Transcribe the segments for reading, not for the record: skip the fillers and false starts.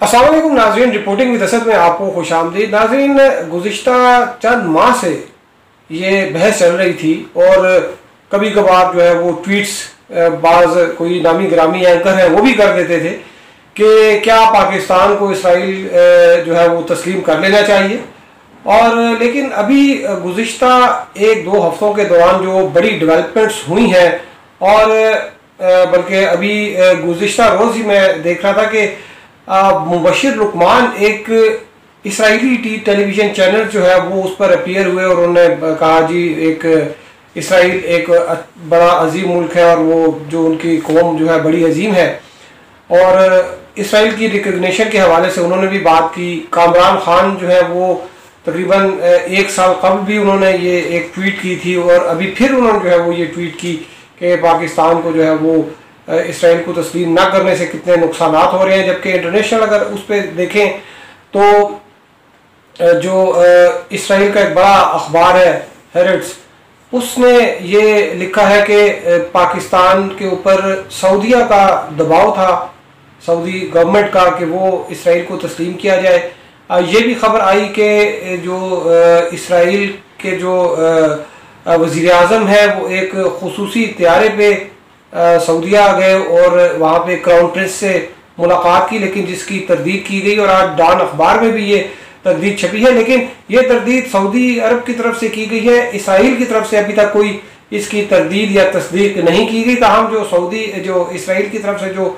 अस्सलाम वालेकुम नाज़रीन, रिपोर्टिंग विद असद में आपको खुशामदीद। नाज़रीन, गुज़िश्ता चंद माह से ये बहस चल रही थी और कभी कभार जो है वो ट्वीट्स बाज़ कोई नामी ग्रामी एंकर हैं वो भी कर देते थे कि क्या पाकिस्तान को इसराइल जो है वो तस्लीम कर लेना चाहिए। और लेकिन अभी गुज़िश्ता एक दो हफ्तों के दौरान जो बड़ी डेवलपमेंट्स हुई हैं और बल्कि अभी गुज़िश्ता रोज़ ही मैं देख रहा था कि मुबशिर लुकमान एक इसराइली टेलीविज़न चैनल जो है वो उस पर अपीयर हुए और उन्होंने कहा जी एक इसराइल एक बड़ा अजीम मुल्क है और वो जो उनकी कौम जो है बड़ी अजीम है। और इसराइल की रिकग्निशन के हवाले से उन्होंने भी बात की। कामरान खान जो है वो तकरीबन एक साल कबल भी उन्होंने ये एक ट्वीट की थी और अभी फिर उन्होंने जो है वो ये ट्वीट की कि पाकिस्तान को जो है वो इसराइल को तस्लीम ना करने से कितने नुकसान हो रहे हैं। जबकि इंटरनेशनल अगर उस पर देखें तो जो इसराइल का एक बड़ा अखबार है हेरेट्स, उसने ये लिखा है कि पाकिस्तान के ऊपर सऊदीया का दबाव था, सऊदी गवर्नमेंट का, कि वो इसराइल को तस्लीम किया जाए। ये भी खबर आई कि जो इसराइल के जो वज़ीर आज़म है वो एक खुसूसी त्यारे पे सऊदीया गए और वहाँ पे क्राउन प्रिंस से मुलाकात की, लेकिन जिसकी तरदीद की गई और आज डॉन अखबार में भी ये तरदीद छपी है। लेकिन ये तरदीद सऊदी अरब की तरफ से की गई है, इसराइल की तरफ से अभी तक कोई इसकी तरदीद या तस्दीक नहीं की गई। ताहम जो इसराइल की तरफ से जो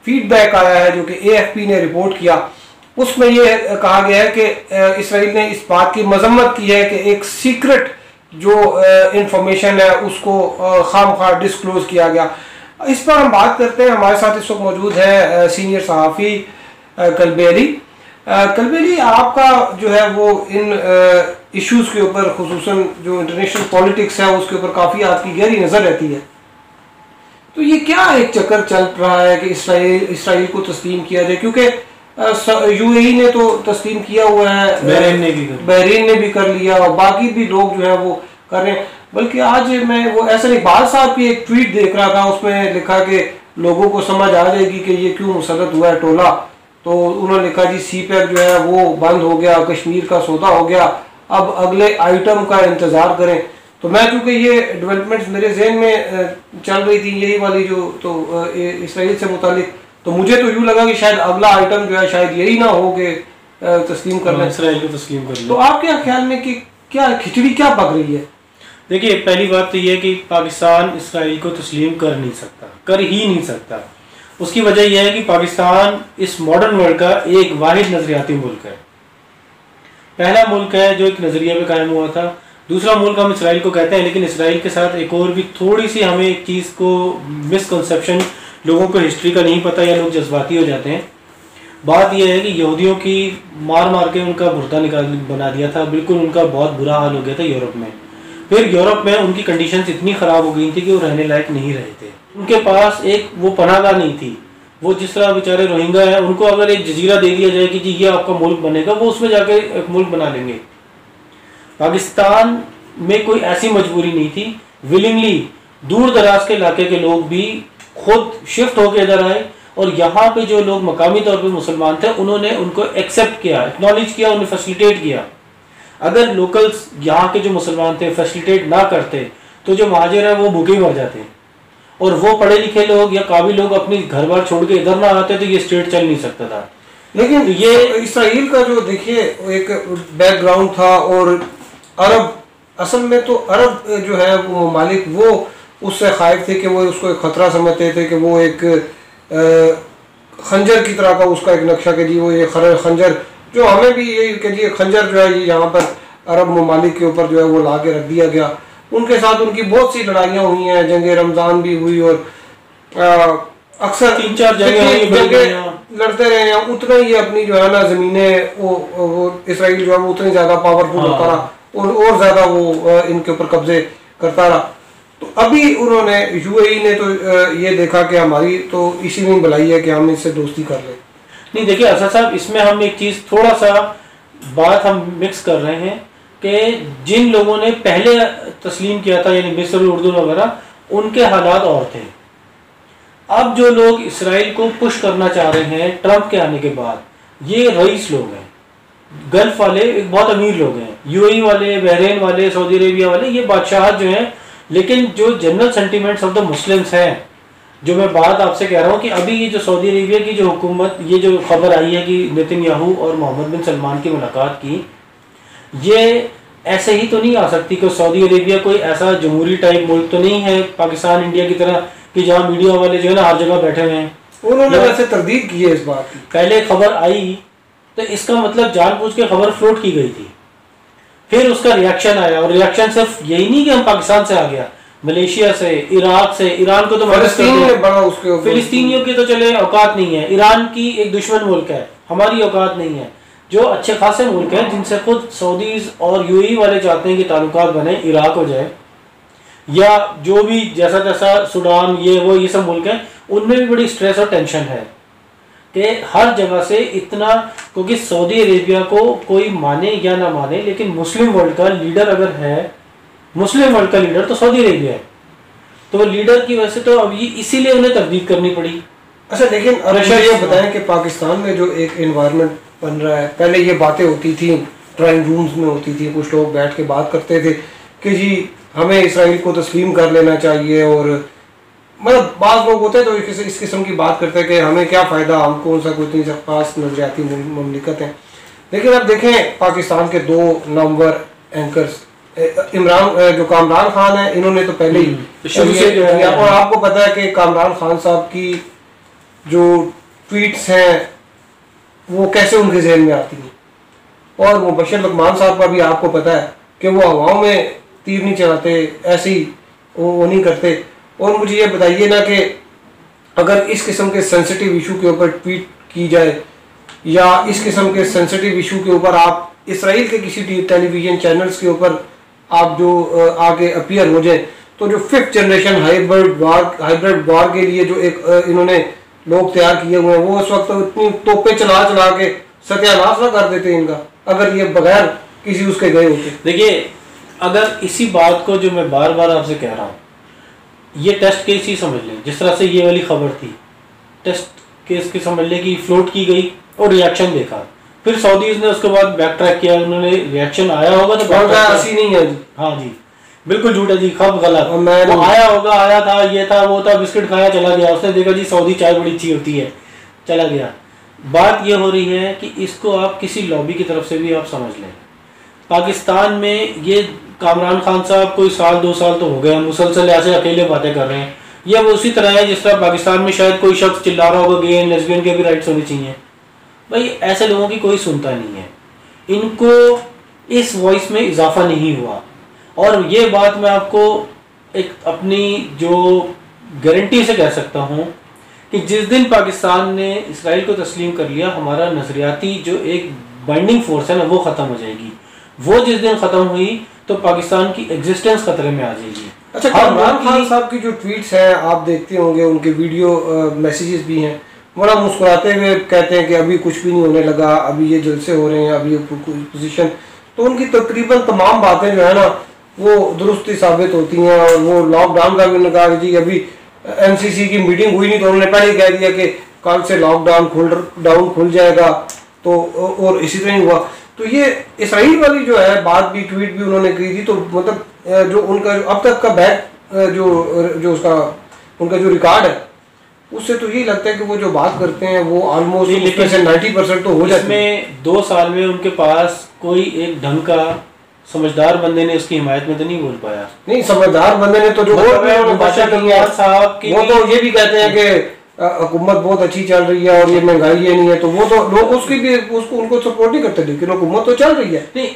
फीडबैक आया है, जो कि AFP ने रिपोर्ट किया, उसमें ये कहा गया है कि इसराइल ने इस बात की मजम्मत की है कि एक सीक्रेट जो इंफॉर्मेशन है उसको खामखा डिस्क्लोज किया गया। इस पर हम बात करते हैं। हमारे साथ इस वक्त मौजूद है सीनियर सहाफ़ी कल्बी अली। कल्बी, आपका जो है वो इन इश्यूज़ के ऊपर, खुसूसन जो इंटरनेशनल पॉलिटिक्स है उसके ऊपर काफ़ी आपकी गहरी नज़र रहती है। तो ये क्या एक चक्कर चल रहा है कि इसराइल को तस्लीम किया जाए, क्योंकि UAE ने तो तस्लीम किया हुआ है, बहरीन ने भी कर लिया और बाकी भी लोग जो है वो कर रहे हैं। बल्कि आज मैं वो एहसन इकबाल साहब की एक ट्वीट देख रहा था, उसमें लिखा कि लोगों को समझ आ जाएगी कि ये क्यों मुसल्लत हुआ है टोला। तो उन्होंने लिखा जी CPEC जो है वो बंद हो गया, कश्मीर का सौदा हो गया, अब अगले आइटम का इंतज़ार करें। तो मैं चूँकि ये डेवलपमेंट्स मेरे जहन में चल रही थी यही वाली जो तो इसराइल से मुतालिक, तो मुझे तो यूँ लगा कि शायद अगला आइटम जो है शायद यही ना हो कि तस्लीम कर लें, इसराइल को तस्लीम कर लें। तो आपके ख्याल में कि क्या खिचड़ी क्या पक रही है? देखिए, पहली बात तो ये है कि पाकिस्तान इसराइल को तस्लीम कर नहीं सकता, कर ही नहीं सकता। उसकी वजह यह है कि पाकिस्तान इस मॉडर्न वर्ल्ड का एक वाहिद नजरियाती मुल्क है। पहला मुल्क है जो एक नज़रिए पे कायम हुआ था। दूसरा मुल्क हम इसराइल को कहते हैं, लेकिन इसराइल के साथ एक और भी थोड़ी सी हमें एक चीज़ को मिसकंसेप्शन, लोगों को हिस्ट्री का नहीं पता या लोग जज्बाती हो जाते हैं। बात यह है कि यहूदियों की मार मार के उनका मुर्दा बना दिया था, बिल्कुल उनका बहुत बुरा हाल हो गया था यूरोप में। फिर यूरोप में उनकी कंडीशंस इतनी ख़राब हो गई थी कि वो रहने लायक नहीं रहे थे। उनके पास एक वो पनाहगाह नहीं थी। वो जिस तरह बेचारे रोहिंगा हैं, उनको अगर एक जजीरा दे दिया जाए कि जी ये आपका मुल्क बनेगा, वो उसमें जाके एक मुल्क बना लेंगे। पाकिस्तान में कोई ऐसी मजबूरी नहीं थी। विलिंगली दूर दराज के इलाके के लोग भी खुद शिफ्ट होकर इधर आए और यहाँ पे जो लोग मकामी तौर पे मुसलमान थे उन्होंने उनको एक्सेप्ट किया, एक्नॉलेज किया, उन्हें फैसिलिटेट किया। अगर लोकल्स यहाँ के जो मुसलमान थे फैसिलिटेट ना करते तो जो महाजिर हैं वो भूखे मर जाते, और वो पढ़े लिखे लोग या काबिल लोग अपनी घर बार छोड़ के इधर ना आते तो ये स्टेट चल नहीं सकता था। लेकिन ये इसराइल का जो देखिए एक बैकग्राउंड था, और अरब असल में तो अरब जो है वो ममालिक वो उससे खाइफ थे कि वो उसको एक ख़तरा समझते थे कि वो एक खंजर की तरह का उसका एक नक्शा कि जी वो ये खंजर जो हमें भी ये कि जी खंजर जो है ये यहाँ पर अरब ममालिक के ऊपर जो है वो ला के रख दिया गया। उनके साथ उनकी बहुत सी लड़ाइयाँ हुई हैं, जंग रमज़ान भी हुई और अक्सर 3-4 जंगें लड़ते रहे हैं। उतना ही अपनी जो है ना ज़मीनें वो इसराइल जो है वो उतनी ज़्यादा पावरफुल होता रहा और ज़्यादा वो इनके ऊपर कब्जे करता रहा। तो अभी उन्होंने UAE ने तो ये देखा कि हमारी तो इसी में भलाई है कि हम इससे दोस्ती कर लें। नहीं, देखिए असद साहब, इसमें हम एक चीज़ थोड़ा सा बात हम मिक्स कर रहे हैं कि जिन लोगों ने पहले तस्लीम किया था यानी मिस्र, उर्दू वगैरह, उनके हालात और थे। अब जो लोग इसराइल को पुश करना चाह रहे हैं ट्रंप के आने के बाद, ये रईस लोग हैं, गल्फ वाले एक बहुत अमीर लोग हैं, यूएई वाले, बहरीन वाले, सऊदी अरेबिया वाले, ये बादशाह जो हैं। लेकिन जो general sentiments of the Muslims हैं, जो मैं बात आपसे कह रहा हूँ कि अभी ये जो सऊदी अरेबिया की जो हुकूमत, ये जो खबर आई है कि नेतन्याहू और मोहम्मद बिन सलमान की मुलाकात की, ये ऐसे ही तो नहीं आ सकती कि सऊदी अरेबिया कोई ऐसा जमहूरी टाइप मुल्क तो नहीं है पाकिस्तान इंडिया की तरह कि जहाँ मीडिया वाले जो है ना हर जगह बैठे हुए हैं। उन्होंने वैसे तरदीद की है इस बात की। पहले खबर आई तो इसका मतलब जानबूझ के खबर फ्लोट की गई थी, फिर उसका रिएक्शन आया, और रिएक्शन सिर्फ यही नहीं कि हम पाकिस्तान से आ गया, मलेशिया से, इराक से, ईरान को तो फिलिस्तीनियों की तो चले औकात नहीं है, ईरान की एक दुश्मन मुल्क है, हमारी औकात नहीं है। जो अच्छे खासे मुल्क हैं जिनसे खुद सऊदीज और यूएई वाले चाहते हैं कि ताल्लुकात बने, इराक हो जाए या जो भी जैसा जैसा सूडान, ये सब मुल्क हैं, उनमें भी बड़ी स्ट्रेस और टेंशन है कि हर जगह से इतना, क्योंकि सऊदी अरेबिया को कोई माने या ना माने, लेकिन मुस्लिम वर्ल्ड का लीडर अगर है, मुस्लिम वर्ल्ड का लीडर तो सऊदी अरेबिया है, तो लीडर की वजह से तो अब ये इसीलिए उन्हें तरदीद करनी पड़ी। अच्छा, लेकिन अब ये बताएं कि पाकिस्तान में जो एक एनवायरनमेंट बन रहा है, पहले ये बातें होती थी, ड्राइंग रूम्स में होती थी, कुछ लोग बैठ के बात करते थे कि जी हमें इसराइल को तस्लीम कर लेना चाहिए, और मतलब बाज़ लोग होते हैं तो इस किस्म की बात करते हैं कि हमें क्या फ़ायदा, हम कौन सा कोई इतनी खास नजरियाती ममलिकत है। लेकिन अब देखें पाकिस्तान के 2 नंबर एंकर्स, इमरान जो कामरान खान है, इन्होंने तो पहले ही शुरू से किया, और आपको पता है कि कामरान खान साहब की जो ट्वीट्स हैं वो कैसे उनके जहन में आती हैं, और मुबशर लकमान साहब का भी आपको पता है कि वो हवाओं में तीर नहीं चलाते, ऐसे ही वो नहीं करते। और मुझे ये बताइए ना कि अगर इस किस्म के सेंसिटिव इशू के ऊपर ट्वीट की जाए, या इस किस्म के सेंसिटिव इशू के ऊपर आप इसराइल के किसी टेलीविजन चैनल्स के ऊपर आप जो आगे अपीयर हो जाए, तो जो 5th जनरेशन हाइब्रिड वार के लिए जो एक इन्होंने लोग तैयार किए हुए हैं, वो इस वक्त तो इतनी तोपें चला चला के सत्यानाश ना कर देते इनका, अगर ये बगैर किसी उसके गए होते। देखिए, अगर इसी बात को जो मैं बार बार आपसे कह रहा हूँ, ये टेस्ट केस ही समझ लें, जिस तरह से ये वाली खबर थी टेस्ट केस की समझ लें कि फ्लोट की गई और रिएक्शन देखा, फिर सऊदीज ने उसके बाद बैक ट्रैक किया, उन्होंने रिएक्शन आया होगा तो ऐसी नहीं है जी, हाँ जी बिल्कुल झूठ है जी, खब गलत, वो आया होगा, आया था, ये था, वो था, बिस्किट खाया चला गया, उसने देखा जी सऊदी चाय बड़ी अच्छी होती है, चला गया। बात ये हो रही है कि इसको आप किसी लॉबी की तरफ से भी आप समझ लें। पाकिस्तान में ये कामरान खान साहब कोई 1-2 साल तो हो गए मुसलसल ऐसे अकेले बातें कर रहे हैं, ये वो उसी तरह है जिस तरह पाकिस्तान में शायद कोई शख्स चिल्ला रहा होगा गे एंड लेस्बियन के भी राइट्स होने चाहिए। भाई ऐसे लोगों की कोई सुनता नहीं है, इनको इस वॉइस में इजाफा नहीं हुआ। और ये बात मैं आपको एक अपनी जो गारंटी से कह सकता हूँ कि जिस दिन पाकिस्तान ने इसराइल को तस्लीम कर लिया, हमारा नजरियाती जो एक बाइंडिंग फोर्स है ना वो ख़त्म हो जाएगी। वो जिस दिन ख़त्म हुई तो पाकिस्तान की एग्जिस्टेंस खतरे में आ जाएगी। अच्छा, कामरान खान साहब की जो ट्वीट्स हैं आप देखते होंगे, उनके वीडियो मैसेजेस भी हैं, बड़ा मुस्कुराते हुए कहते हैं कि अभी कुछ भी नहीं होने लगा, अभी ये जलसे हो रहे हैं, अभी ये पोजीशन, तो उनकी तकरीबन तमाम बातें जो है ना वो दुरुस्ती साबित होती हैं। और वो लॉकडाउन का भी उन्होंने कहा कि जी अभी एमसीसी की मीटिंग हुई नहीं, तो उन्होंने पहले कह दिया कि कल से लॉकडाउन खुल जाएगा, तो और इसी तरह ही हुआ। तो ये इसराइल वाली जो है बात भी, ट्वीट भी उन्होंने की थी, तो मतलब जो उनका अब तक का बैक जो उसका उनका जो रिकॉर्ड है उससे तो यही लगता है कि वो जो बात करते हैं वो ऑलमोस्ट 90% तो हो जाती है। 2 साल में उनके पास कोई एक ढंग का समझदार बंदे ने उसकी हिमायत में तो नहीं बोल पाया। नहीं, समझदार बंदे ने तो जो साहब की वो तो ये भी कहते हैं कि हुकूमत बहुत अच्छी चल रही है और ये महंगाई ये नहीं है, तो वो तो लोग उसकी भी उनको सपोर्ट नहीं करते, लेकिन हुकूमत तो चल रही है। नहीं,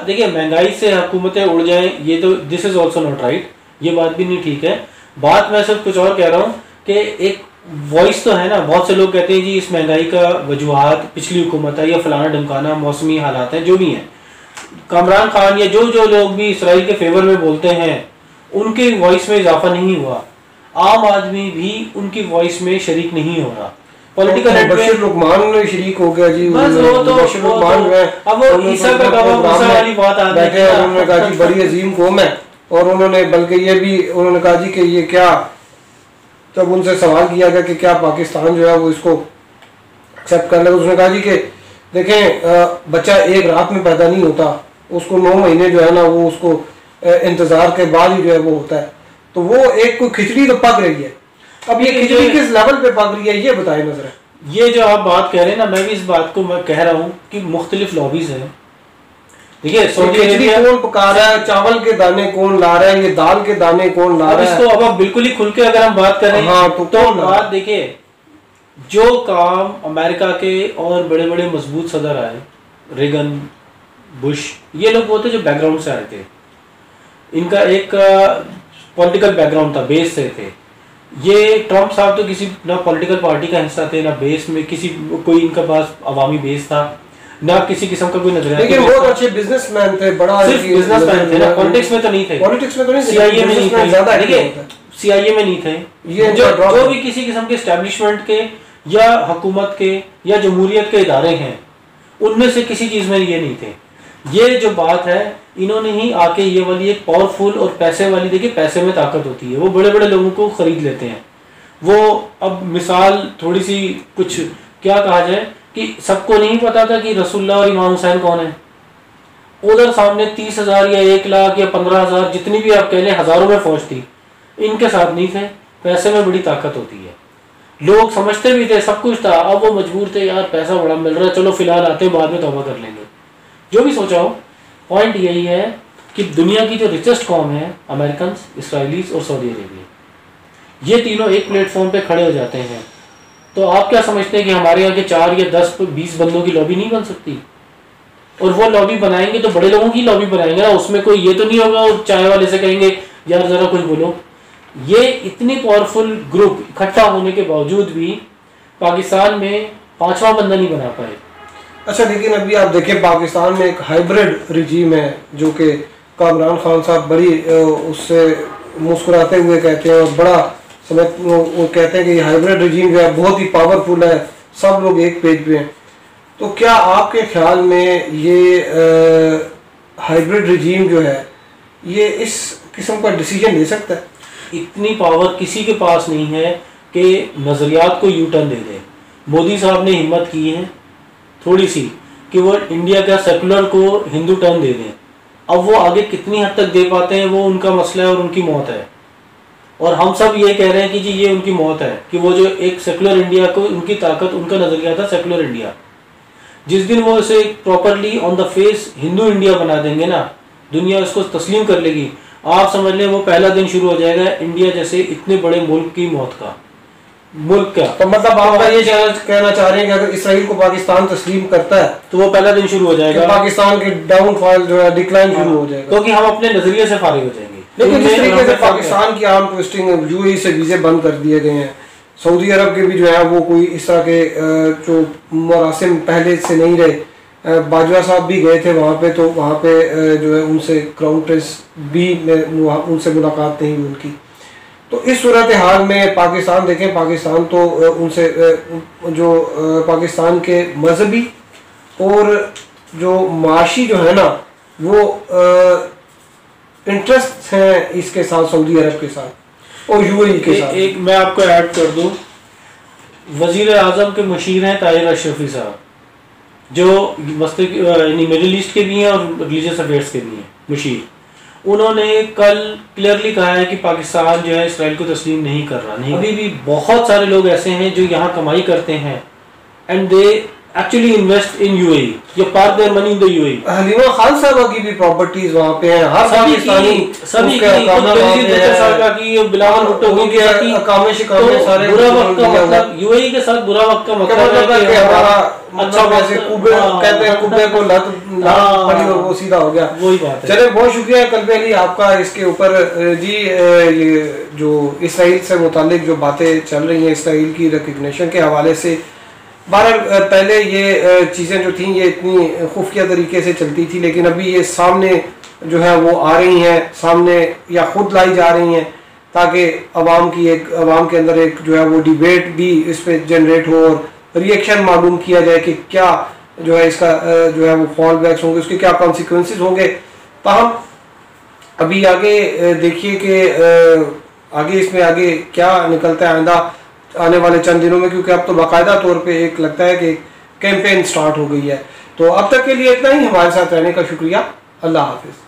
देखिए महंगाई से हुकूमतें उड़ जाएं ये तो this is also not right, ये बात भी नहीं ठीक है। बात मैं सिर्फ कुछ और कह रहा हूँ कि एक वॉइस तो है ना, बहुत से लोग कहते हैं जी इस महंगाई का वजूहात पिछली हुकूमत है या फलाना ढमकाना मौसमी हालात हैं, जो भी हैं। कामरान खान या जो लोग भी इसराइल के फेवर में बोलते हैं उनके वॉइस में इजाफा नहीं हुआ, आम आदमी भी उनकी वॉइस में शरीक नहीं हो रहा। पॉलिटिकल बशीर लुकमान शरीक हो गया जी, बस वो तो अब वो ईसा का वाली बात आ गई है। उन्होंने कहा जी बड़ी अजीम कौम है, और उन्होंने बल्कि ये भी उन्होंने कहा जी कि ये क्या, जब उनसे सवाल किया गया कि क्या पाकिस्तान जो है वो इसको एक्सेप्ट कर लेगा, उसने कहा जी कि देखें बच्चा एक रात में पैदा नहीं होता, उसको 9 महीने जो है ना वो उसको इंतजार के बाद ही जो है वो होता है। तो वो एक कोई खिचड़ी तो पक रही है। अब ये खिचड़ी किस लेवल पे पक रही है ये बताएं नजर। ये जो आप बात कह रहे हैं ना, मैं भी इस बात को मैं कह रहा हूँ कि मुख्तलिफ लॉबीज हैं। देखिए खिचड़ी कौन पका रहा है, चावल के दाने कौन ला रहा है, ये दाल के दाने कौन ला रहा है, इसको अब आप बिल्कुल ही खुल के अगर हम बात करें हाँ तो बात देखिए, जो काम अमेरिका के और बड़े बड़े मजबूत सदर आए, रेगन, बुश, ये लोग वो थे जो बैकग्राउंड से आए थे, इनका एक पॉलिटिकल बैकग्राउंड था, बेस से थे। ये ट्रम्प साहब तो किसी ना पॉलिटिकल पार्टी का हिस्सा थे, ना बेस में किसी कोई इनका पास अवामी बेस था, ना किसी किस्म का कोई नजरिया। लेकिन बहुत अच्छे बिजनेसमैन थे, बड़ा सिर्फ बिजनेसमैन थे ना, पॉलिटिक्स में तो नहीं थे, पॉलिटिक्स में तो नहीं, सीआईए में नहीं थे, ज्यादा सीआईए में नहीं थे। ये जो भी किसी किस्म के एस्टेब्लिशमेंट के या हुकूमत के या जमहूरियत के इदारे हैं, उनमें से किसी चीज में ये नहीं थे। ये जो बात है, इन्होंने ही आके ये वाली एक पावरफुल और पैसे वाली, देखिए पैसे में ताकत होती है, वो बड़े बड़े लोगों को खरीद लेते हैं। वो अब मिसाल थोड़ी सी कुछ क्या कहा जाए कि सबको नहीं पता था कि रसूलुल्लाह और इमाम हुसैन कौन है। उधर सामने 30,000 या 1 लाख या 15,000 जितनी भी आप कह लें, हजारों में फौज थी, इनके साथ नहीं थे। पैसे में बड़ी ताकत होती है, लोग समझते भी थे, सब कुछ था। अब वो मजबूर थे, यार पैसा बड़ा मिल रहा है, चलो फिलहाल आते बाद में तौबा कर लेंगे। जो भी सोचा हो, पॉइंट यही है कि दुनिया की जो रिचेस्ट कौम है, अमेरिकन, इसराइलीज और सऊदी अरेबिया, ये तीनों एक प्लेटफॉर्म पे खड़े हो जाते हैं। तो आप क्या समझते हैं कि हमारे यहाँ के 4 या 10 20 बंदों की लॉबी नहीं बन सकती? और वो लॉबी बनाएंगे तो बड़े लोगों की लॉबी बनाएंगे ना, उसमें कोई ये तो नहीं होगा और चाय वाले से कहेंगे यार जरा कुछ बोलो। ये इतनी पावरफुल ग्रुप इकट्ठा होने के बावजूद भी पाकिस्तान में 5वां बंदा नहीं बना पाए। अच्छा, लेकिन अभी आप देखें पाकिस्तान में एक हाइब्रिड रिजीम है, जो कि इमरान खान साहब बड़ी उससे मुस्कुराते हुए कहते हैं और बड़ा समय वो कहते हैं कि ये हाइब्रिड रिजीम जो है बहुत ही पावरफुल है, सब लोग एक पेज पे हैं। तो क्या आपके ख्याल में ये हाइब्रिड रिजीम जो है ये इस किस्म का डिसीजन ले सकता है? इतनी पावर किसी के पास नहीं है कि नज़रियात को यू टर्न दे दे। मोदी साहब ने हिम्मत की है थोड़ी सी कि वो इंडिया का सेकुलर को हिंदू टर्न दे दें। अब वो आगे कितनी हद तक दे पाते हैं वो उनका मसला है और उनकी मौत है। और हम सब ये कह रहे हैं कि जी ये उनकी मौत है कि वो जो एक सेकुलर इंडिया को, उनकी ताकत, उनका नज़रिया था सेकुलर इंडिया, जिस दिन वो इसे properly on the face Hindu India बना देंगे ना, दुनिया इसको तस्लीम कर लेगी। आप समझ लें वो पहला दिन शुरू हो जाएगा इंडिया जैसे इतने बड़े मुल्क की मौत का। मुल्क का तो मतलब आप ये कहना चाह रहे हैं कि अगर इसराइल को पाकिस्तान तस्लीम करता है तो वो पहला दिन शुरू हो जाएगा, पाकिस्तान के डाउनफॉल जो है, डिक्लाइन शुरू हो जाएगा, क्योंकि हम अपने नजरिए से फारिग हो जाएंगे। लेकिन जिस तरीके से पाकिस्तान की आर्म ट्विस्टिंग, यूएई से वीजे बंद कर दिए गए हैं, सऊदी अरब के भी जो है वो कोई इस तरह के जो मरासिम पहले से नहीं रहे। बाजवा साहब भी गए थे वहाँ पे, तो वहाँ पे जो है उनसे क्राउन प्रिंस भी उनसे मुलाकात नहीं हुई उनकी। तो इस सूरत हाल में पाकिस्तान देखें, पाकिस्तान तो उनसे जो पाकिस्तान के मजहबी और जो माशी जो है ना वो इंटरेस्ट हैं इसके साथ, सऊदी अरब के साथ और यूएई के साथ। एक मैं आपको ऐड कर दूं, वजीर आजम के मुशीर हैं ताहिर अशरफी साहब, जो मिडिल ईस्ट के भी हैं और रिलीजियस अफेयर्स के भी हैं मुशीर। उन्होंने कल क्लियरली कहा है कि पाकिस्तान जो है इसराइल को तस्लीम नहीं कर रहा। नहीं, अभी भी बहुत सारे लोग ऐसे हैं जो यहाँ कमाई करते हैं and they actually invest in UAE, ये park their money in the UAE. Halima Khan साहब की भी प्रॉपर्टीज वहाँ पे हैं, हर पाकिस्तानी सभी की बिलावल भुट्टो की अकामे शिकामे सारे। बुरा वक्त का मतलब यूएई के साथ बुरा वक्त का मतलब है कि हमारा अच्छा वैसे कुबे कहते हैं, कुबे को लत पड़ी और वो सीधा हो गया। वही बात है। चले, बहुत शुक्रिया कल्बी अली आपका इसके ऊपर जी। ये जो इसराइल से मुतालिक जो बातें चल रही हैं, इसराइल की रिकग्निशन के हवाले से, पहले ये चीज़ें जो थी ये इतनी खुफिया तरीके से चलती थी, लेकिन अभी ये सामने जो है वो आ रही हैं सामने, या खुद लाई जा रही हैं, ताकि अवाम के अंदर एक जो है वो डिबेट भी इस पर जनरेट हो और रिएक्शन मालूम किया जाए कि क्या जो है इसका जो है वो फॉल बैक्स होंगे, उसके क्या कॉन्सिक्वेंसेस होंगे। ताहम अभी आगे देखिए कि आगे इसमें आगे क्या निकलता है आइंदा आने वाले चंद दिनों में, क्योंकि अब तो बाकायदा तौर पे एक लगता है कि कैंपेन स्टार्ट हो गई है। तो अब तक के लिए इतना ही। हमारे साथ रहने का शुक्रिया। अल्लाह हाफिज़।